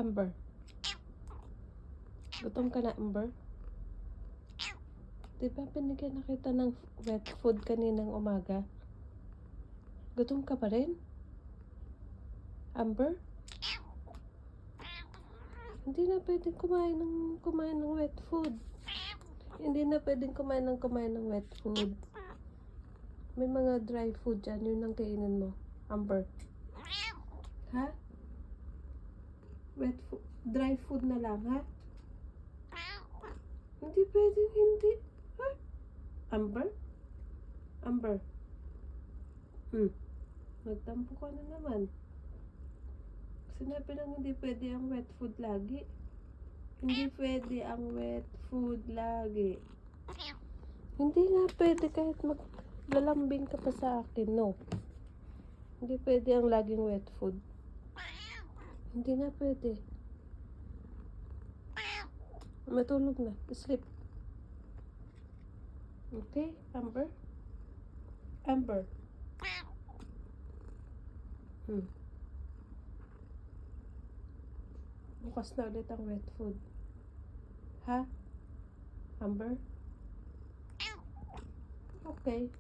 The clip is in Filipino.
Amber. Gutom ka na, Amber? Diba binigyan na kita ng wet food kaninang umaga? Gutom ka pa rin? Amber? Hindi na pwedeng kumain ng wet food. Hindi na pwedeng kumain ng wet food. May mga dry food dyan, yun ang kainin mo. Amber. Ha? Wet food, dry food na lang, ha? Hindi pwedeng hindi. Ha? Amber? Amber? Magtampo ka na naman. Sinabi lang hindi pwede ang wet food lagi. Hindi pwede ang wet food lagi. Hindi nga pwede kahit maglalambing ka pa sa akin, no? Hindi pwede ang laging wet food. Hindi nga pwede. Matulog na. Sleep. Okay, Amber? Amber? Bukas na ulit ang wet food. Ha? Amber? Okay.